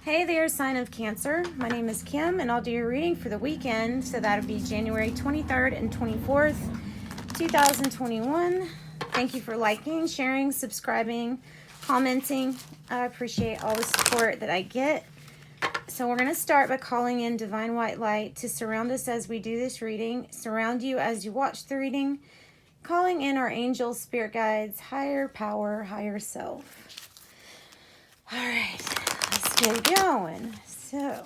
Hey there, sign of Cancer. My name is Kim, and I'll do your reading for the weekend. So that'll be January 23rd and 24th, 2021. Thank you for liking, sharing, subscribing, commenting. I appreciate all the support that I get. So we're going to start by calling in Divine White Light to surround us as we do this reading, surround you as you watch the reading, calling in our angels, spirit guides, higher power, higher self. All right, let's get going. So,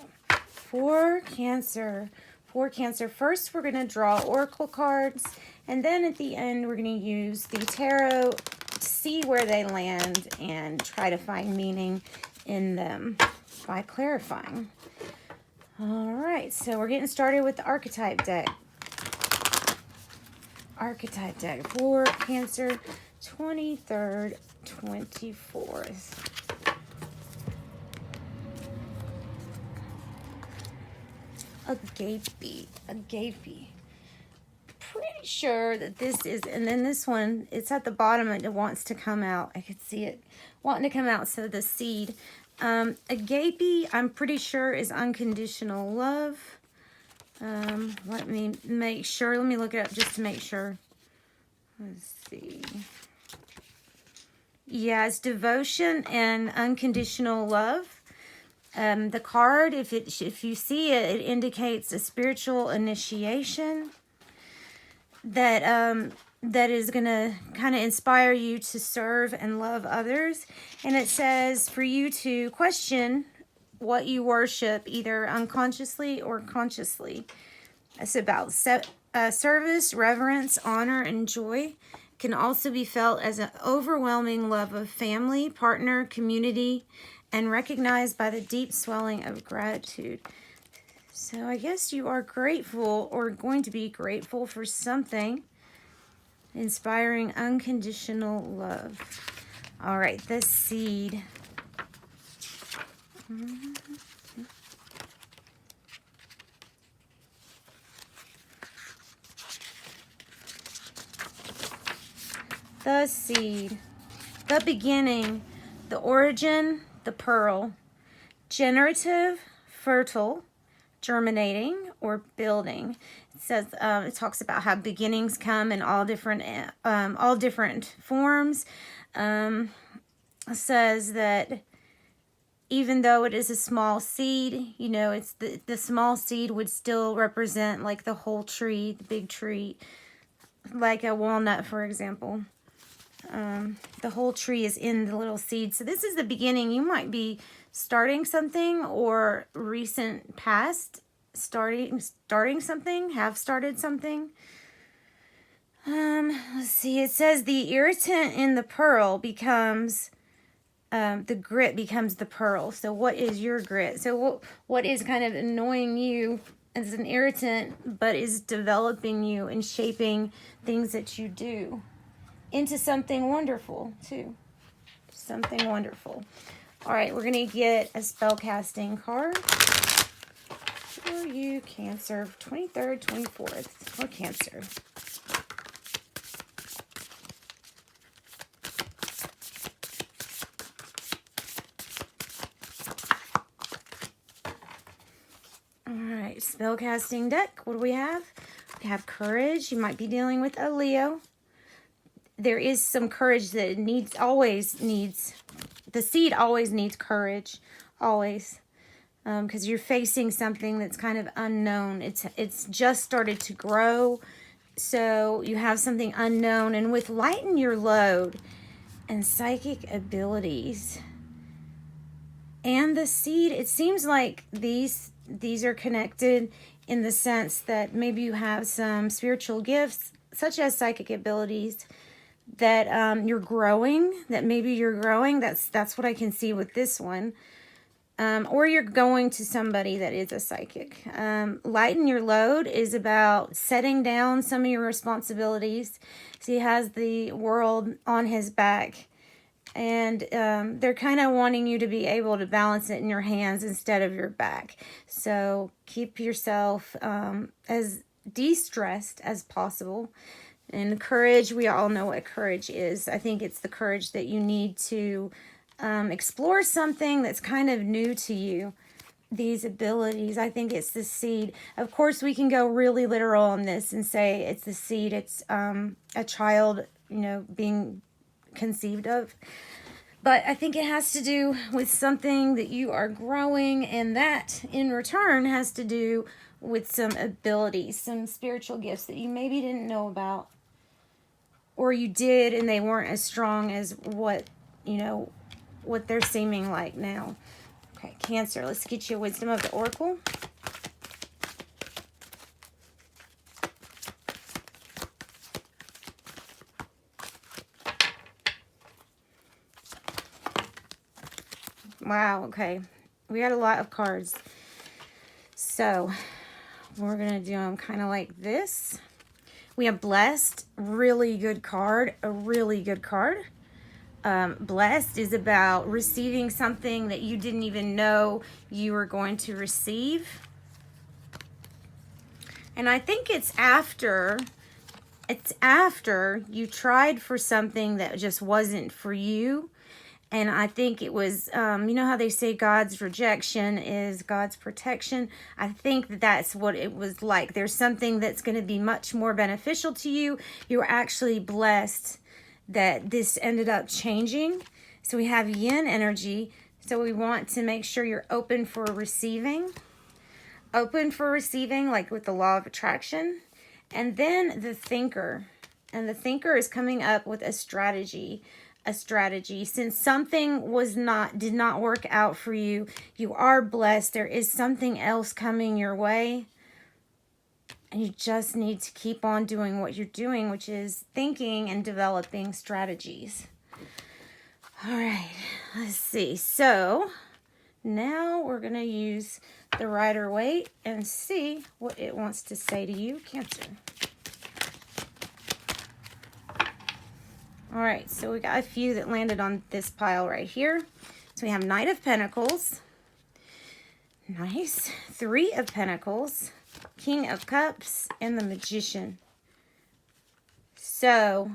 for Cancer, first we're going to draw oracle cards, and then at the end we're going to use the tarot to see where they land and try to find meaning in them by clarifying. All right, so we're getting started with the archetype deck. Archetype deck for Cancer, 23rd, 24th. Agape. Pretty sure that this is, and then this one, it's at the bottom and it wants to come out. I could see it wanting to come out, so the seed. Agape, I'm pretty sure is unconditional love. Let me make sure. Let me look it up just to make sure. Let's see. Yeah, it's devotion and unconditional love. The card, if you see it, it indicates a spiritual initiation that is going to kind of inspire you to serve and love others. And it says for you to question what you worship, either unconsciously or consciously. It's about service, reverence, honor, and joy. Can also be felt as an overwhelming love of family, partner, community, and recognized by the deep swelling of gratitude. So I guess you are grateful or going to be grateful for something. Inspiring unconditional love. All right, the seed. The seed. The beginning. The origin. The pearl. Generative, fertile, germinating, or building. It says it talks about how beginnings come in all different forms. It says that even though it is a small seed, you know, it's the small seed would still represent like the whole tree, the big tree, like a walnut, for example. The whole tree is in the little seed. So this is the beginning. You might be starting something, or recent past starting something, have started something. Let's see. It says the irritant in the pearl becomes the grit becomes the pearl. So what is your grit? So what is kind of annoying you as an irritant, but is developing you and shaping things that you do into something wonderful too. Something wonderful. All right, we're going to get a spell casting card for you, Cancer, 23rd, 24th, for Cancer. All right, spell casting deck. What do we have? We have courage. You might be dealing with a Leo. There is some courage that always needs, the seed always needs courage, always, because you're facing something that's kind of unknown. It's just started to grow, so you have something unknown. And with lighten your load and psychic abilities and the seed, it seems like these are connected in the sense that maybe you have some spiritual gifts, such as psychic abilities, that you're growing, that's what I can see with this one. Or you're going to somebody that is a psychic. Lighten your load is about setting down some of your responsibilities. So he has the world on his back, and they're kind of wanting you to be able to balance it in your hands instead of your back. So keep yourself as de-stressed as possible. And courage, we all know what courage is. I think it's the courage that you need to explore something that's kind of new to you. These abilities, I think it's the seed. Of course, we can go really literal on this and say it's the seed. It's a child, being conceived of. But I think it has to do with something that you are growing, and that in return has to do with some abilities, some spiritual gifts that you maybe didn't know about, or you did and they weren't as strong as what they're seeming like now. Okay, Cancer, let's get you wisdom of the Oracle. Wow, okay. We got a lot of cards. So, we're going to do them kind of like this. We have Blessed, really good card, a really good card. Blessed is about receiving something that you didn't even know you were going to receive. And I think it's after you tried for something that just wasn't for you. And I think it was, you know how they say God's rejection is God's protection? I think that's what it was like. There's something that's going to be much more beneficial to you. You were actually blessed that this ended up changing. So we have yin energy. So we want to make sure you're open for receiving. Open for receiving, like with the law of attraction. And then the thinker. And the thinker is coming up with a strategy. Since something did not work out for you, you are blessed. There is something else coming your way. And you just need to keep on doing what you're doing, which is thinking and developing strategies. All right, let's see. So now we're going to use the Rider-Waite and see what it wants to say to you, Cancer. All right, so we got a few that landed on this pile right here. So we have Knight of Pentacles. Nice. 3 of Pentacles. King of Cups, and the Magician. So,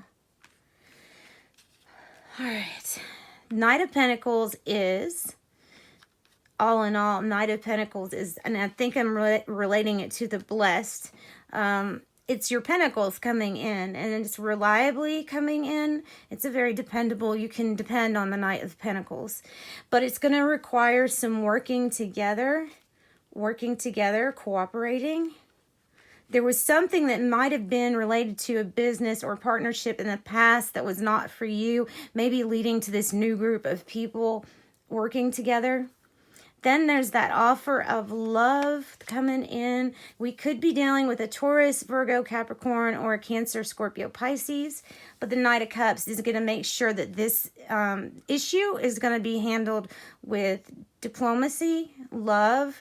all right. Knight of Pentacles is, all in all, Knight of Pentacles is, and I think I'm relating it to the Blessed. It's your pentacles coming in, and it's reliably coming in. It's a very dependable, you can depend on the Knight of Pentacles. But it's going to require some working together, cooperating. There was something that might have been related to a business or partnership in the past that was not for you, maybe leading to this new group of people working together. Then there's that offer of love coming in. We could be dealing with a Taurus, Virgo, Capricorn, or a Cancer, Scorpio, Pisces. But the Knight of Cups is going to make sure that this issue is going to be handled with diplomacy, love,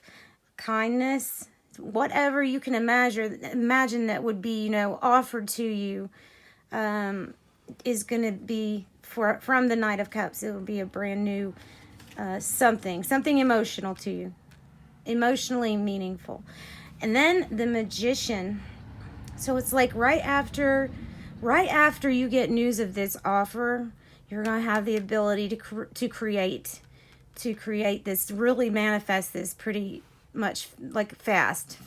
kindness, whatever you can imagine that would be, offered to you is going to be from the Knight of Cups. It will be a brand new something emotional to you, emotionally meaningful. And then the Magician. So it's like right after you get news of this offer, you're going to have the ability to create this, really manifest this pretty much like fast.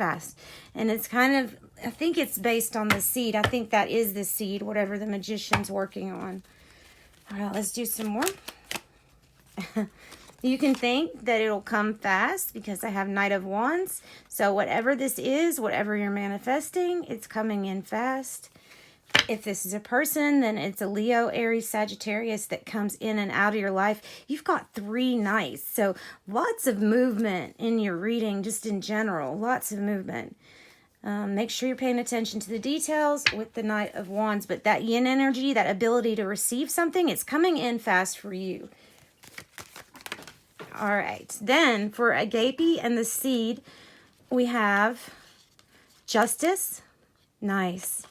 And it's kind of, I think it's based on the seed. I think that is the seed, whatever the Magician's working on. All right, let's do some more. You can think that it'll come fast because I have Knight of Wands. So whatever this is, whatever you're manifesting, it's coming in fast. If this is a person, then it's a Leo, Aries, Sagittarius that comes in and out of your life. You've got 3 Knights. So lots of movement in your reading, just in general. Lots of movement. Make sure you're paying attention to the details with the Knight of Wands. But that yin energy, that ability to receive something, it's coming in fast for you. All right. Then for Agape and the Seed, we have Justice. Nice.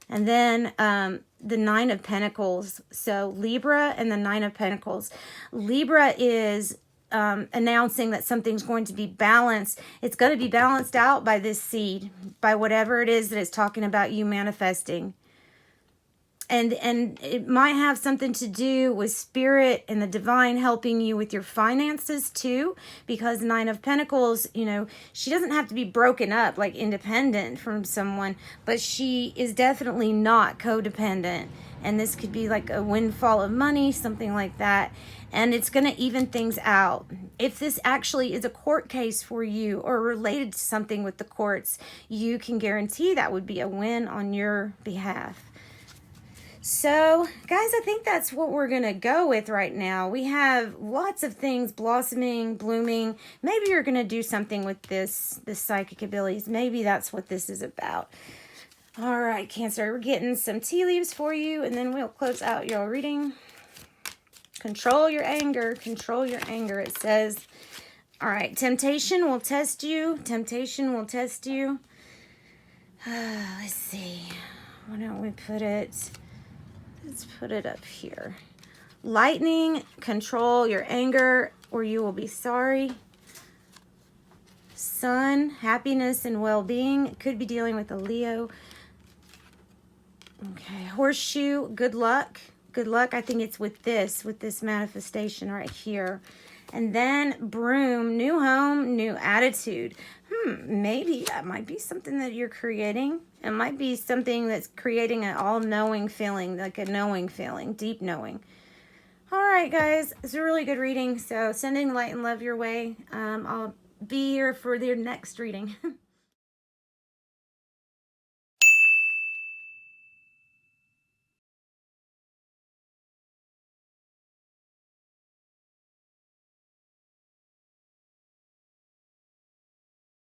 And then the 9 of Pentacles. So Libra and the 9 of Pentacles. Libra is announcing that something's going to be balanced. It's going to be balanced out by this seed, by whatever it is that it's talking about you manifesting. And it might have something to do with spirit and the divine helping you with your finances too, because Nine of Pentacles, you know, she doesn't have to be broken up, like independent from someone, but she is definitely not codependent. And this could be like a windfall of money, something like that. And it's going to even things out. If this actually is a court case for you or related to something with the courts, you can guarantee that would be a win on your behalf. So, guys, I think that's what we're going to go with right now. We have lots of things blossoming, blooming. Maybe you're going to do something with this psychic abilities. Maybe that's what this is about. All right, Cancer, we're getting some tea leaves for you, and then we'll close out your reading. Control your anger. Control your anger, it says. All right, temptation will test you. Temptation will test you. Let's see. Why don't we put it... Let's put it up here. Lightning, control your anger or you will be sorry. Sun, happiness and well-being. Could be dealing with a Leo. Okay, horseshoe, good luck. Good luck. I think it's with this manifestation right here. And then broom, new home, new attitude. Maybe that might be something that you're creating. It might be something that's creating an all-knowing feeling, like a knowing feeling, deep knowing. All right, guys, it's a really good reading. So sending light and love your way. I'll be here for your next reading.